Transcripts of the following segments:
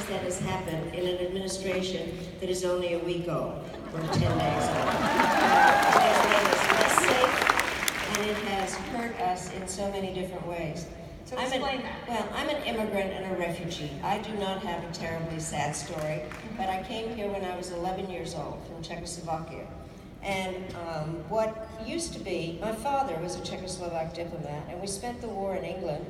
things that has happened in an administration that is only a week old, or 10 days old. It has made us less safe, and it has hurt us in so many different ways. So explain that. Well, I'm an immigrant and a refugee. I do not have a terribly sad story, but I came here when I was 11 years old from Czechoslovakia. And what used to be, my father was a Czechoslovak diplomat, and we spent the war in England,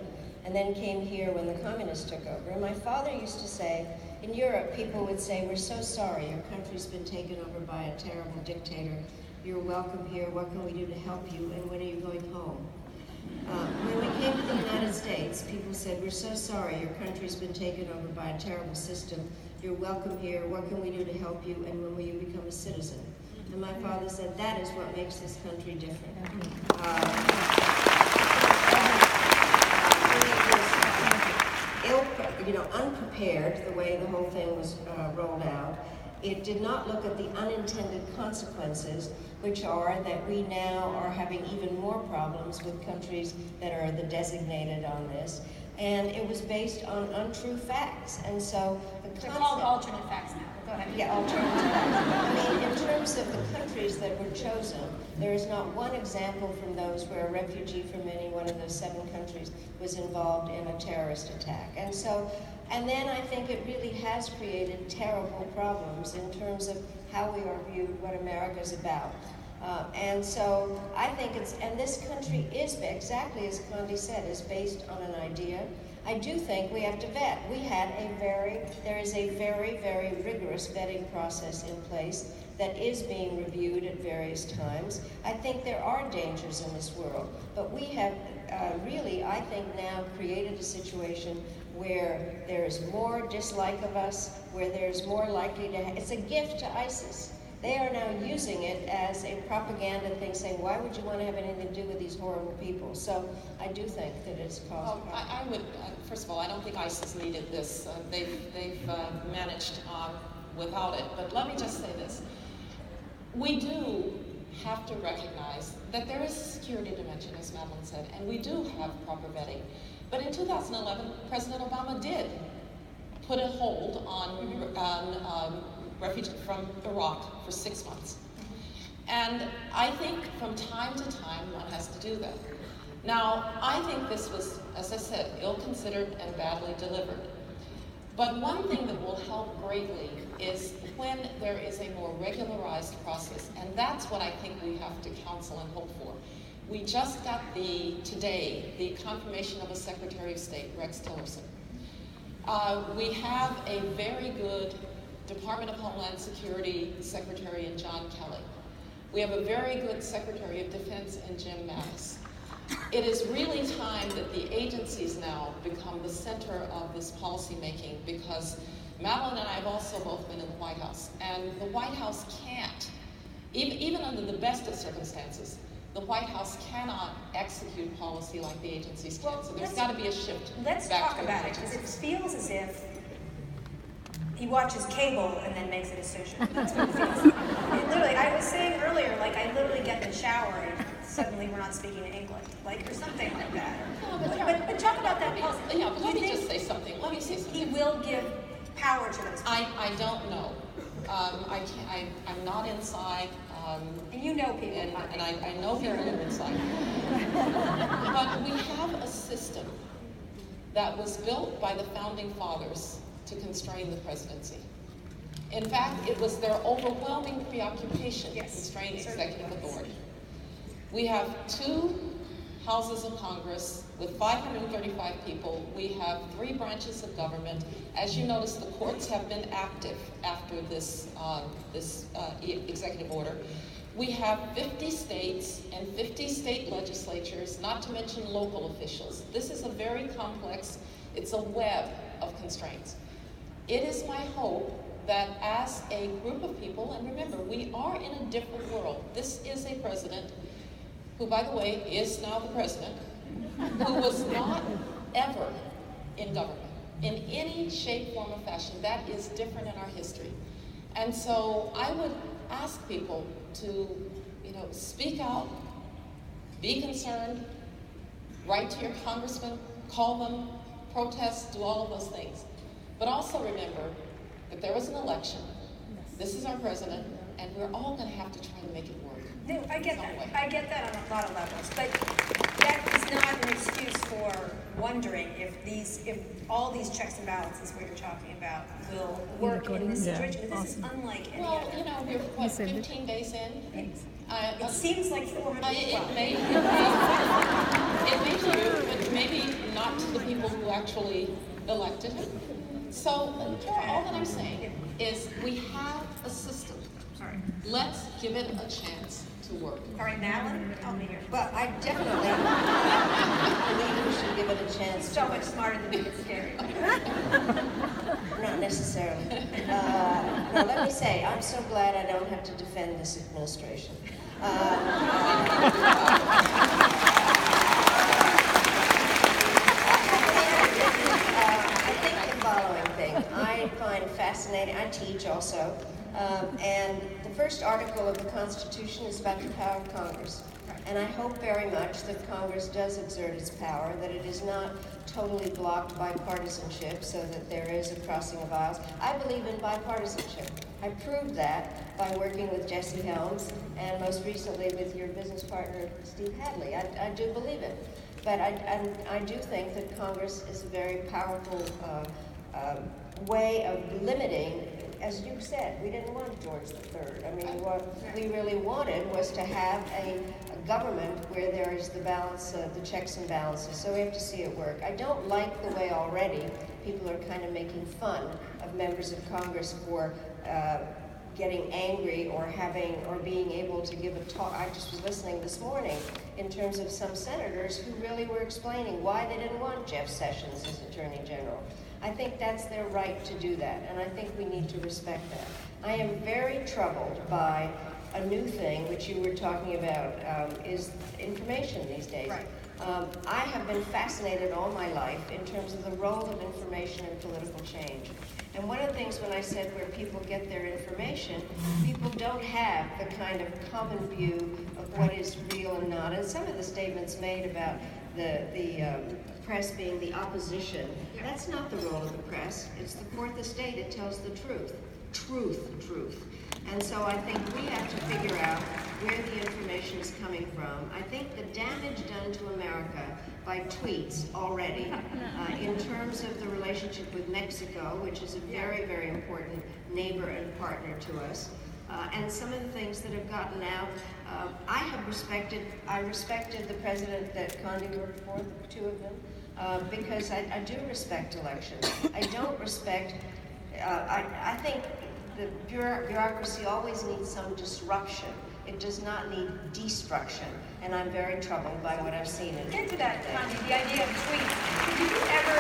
and then came here when the communists took over. And my father used to say, in Europe, people would say, we're so sorry, your country's been taken over by a terrible dictator. You're welcome here, what can we do to help you, and when are you going home? When we came to the United States, people said, we're so sorry, your country's been taken over by a terrible system. You're welcome here, what can we do to help you, and when will you become a citizen? And my father said, that is what makes this country different. Unprepared, the way the whole thing was rolled out. It did not look at the unintended consequences, which are that we now are having even more problems with countries that are the designated on this. And it was based on untrue facts. And so the concept... They're called alternate facts now. Go ahead. Yeah, alternative facts. I mean, in terms of the countries that were chosen, there is not one example from those where a refugee from any one of those 7 countries was involved in a terrorist attack. And then I think it really has created terrible problems in terms of how we are viewed, what America's about. And so I think and this country is, exactly as Condi said, is based on an idea. I do think we have to vet. There is a very, very rigorous vetting process in place that is being reviewed at various times. I think there are dangers in this world, but we have really, I think, now created a situation where there is more dislike of us, where there's more likely to it's a gift to ISIS. They are now using it as a propaganda thing, saying, why would you want to have anything to do with these horrible people? So I do think that it's caused problems. I would, first of all, I don't think ISIS needed this. They've managed without it. But let me just say this. We do have to recognize that there is a security dimension, as Madeline said, and we do have proper vetting. But in 2011, President Obama did put a hold on refugees from Iraq for 6 months. And I think from time to time, one has to do that. Now, I think this was, as I said, ill-considered and badly delivered. But one thing that will help greatly is when there is a more regularized process, and that's what I think we have to counsel and hope for. We just got today the confirmation of a Secretary of State, Rex Tillerson. We have a very good Department of Homeland Security Secretary in John Kelly. We have a very good Secretary of Defense in Jim Mattis. It is really time that the agencies now become the center of this policy making, because Madeline and I have also both been in the White House, and the White House can't, even under the best of circumstances, the White House cannot execute policy like the agencies can. So there's got to be a shift. Let's talk about it, because it feels as if he watches cable and then makes a decision. That's what it feels. Literally, I was saying earlier, like I literally get in the shower and suddenly we're not speaking in England, like, or something like that. But talk about that policy. Yeah, but let me just say something. Let me say something. He will give power to those people. I don't know. I'm not inside. And you know people. And I know people are inside. But we have a system that was built by the founding fathers to constrain the presidency. In fact, it was their overwhelming preoccupation to constrain executive authority. We have 2 houses of Congress with 535 people. We have 3 branches of government. As you notice, the courts have been active after this executive order. We have 50 states and 50 state legislatures, not to mention local officials. This is a very complex, it's a web of constraints. It is my hope that as a group of people, and remember, we are in a different world. This is a president who, by the way, is now the president, who was not ever in government in any shape, form, or fashion. That is different in our history. And so I would ask people to, speak out, be concerned, write to your congressman, call them, protest, do all of those things. But also remember that there was an election. This is our president, and we're all going to have to try to make it work. No, I get Some that. way. I get that on a lot of levels, but that is not an excuse for wondering if all these checks and balances what you're talking about will work in this Yeah, situation. This is awesome. unlike any Well, other. you know, we're what, 15 days in? It seems like 400. It may do, but maybe not to the people who actually elected him. So all that I'm saying is we have a system. All right. Let's give it a chance to work. All right, Madeline, help me here. Well, I definitely believe we should give it a chance. So much smarter than me. It's scary. Not necessarily. No, let me say, I'm so glad I don't have to defend this administration. I think the following thing I find fascinating. I teach also, and the first article of the Constitution is about the power of Congress. And I hope very much that Congress does exert its power, that it is not totally blocked by partisanship so that there is a crossing of aisles. I believe in bipartisanship. I proved that by working with Jesse Helms and most recently with your business partner, Steve Hadley. I do believe it. But I do think that Congress is a very powerful way of limiting. As you said, we didn't want George III. I mean, what we really wanted was to have a government where there is the balance, the checks and balances. So we have to see it work. I don't like the way already people are kind of making fun of members of Congress for getting angry or being able to give a talk. I just was listening this morning in terms of some senators who really were explaining why they didn't want Jeff Sessions as Attorney General. I think that's their right to do that, and I think we need to respect that. I am very troubled by a new thing, which you were talking about, is information these days. Right. I have been fascinated all my life in terms of the role of information in political change. And one of the things when I said where people get their information, people don't have the kind of common view of what is real and not. And some of the statements made about the press being the opposition, that's not the role of the press. It's the fourth estate. It tells the truth. Truth. And so I think we have to figure out where the information is coming from. I think the damage done to America by tweets already, in terms of the relationship with Mexico, which is a very, very important neighbor and partner to us, and some of the things that have gotten out. I respected the president that Condi worked for, the two of them, because I do respect elections. I don't respect, I think the bureaucracy always needs some disruption. It does not need destruction, and I'm very troubled by what I've seen in Get to that, Condi, the idea of tweets. Did you ever,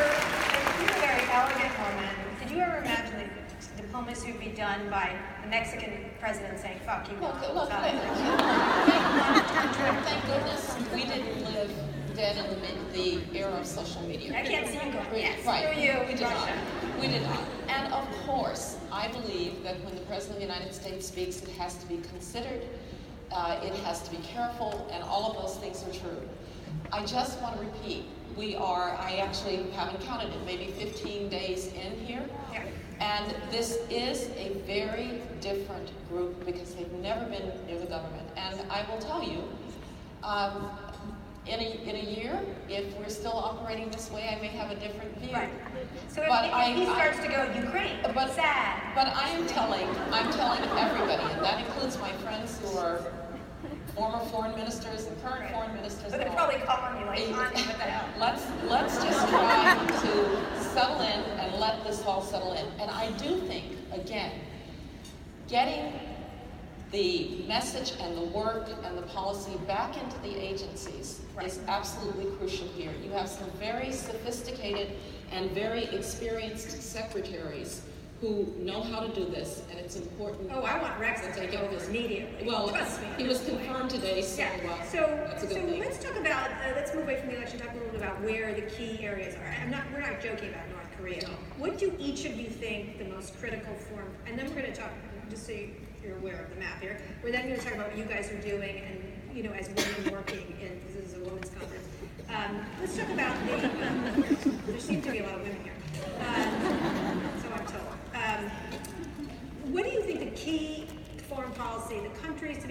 you're a very elegant woman, did you ever imagine the diplomacy would be done by the Mexican president saying, fuck you? Look, thank goodness we didn't live then in the era of social media. I can't see you going, yes, Right. screw you, We did Russia. not. We did not. And of course, I believe that when the President of the United States speaks, it has to be considered, it has to be careful, and all of those things are true. I just want to repeat, I actually haven't counted it, maybe 15 days in here. Yeah. And this is a very different group because they've never been near the government. And I will tell you, in a year, if we're still operating this way, I may have a different view. Right. So if, But if he starts to go Ukraine, sad. But I'm telling everybody, and that includes my friends who are former foreign ministers and current foreign ministers. But they're probably calling you like, Condi, what the hell? Let's just try to settle in and let this all settle in. And I do think, again, getting the message and the work and the policy back into the agencies is absolutely crucial here. You have some very sophisticated and very experienced secretaries who know how to do this, and it's important. Oh, I want Rex that to they take get over this. immediately. Well, Trust me. he was confirmed today, so Yeah. that's a good thing. Let's talk about. Let's move away from the election. Talk a little bit about where the key areas are. We're not joking about North Korea. What do each of you think the most critical form? And then we're going to talk. Just so you're aware of the map here. We're then going to talk about what you guys are doing, and as women working in. This is a women's conference. Let's talk about the. There seem to be a lot of women here. Montel. What do you think the key foreign policy, the countries to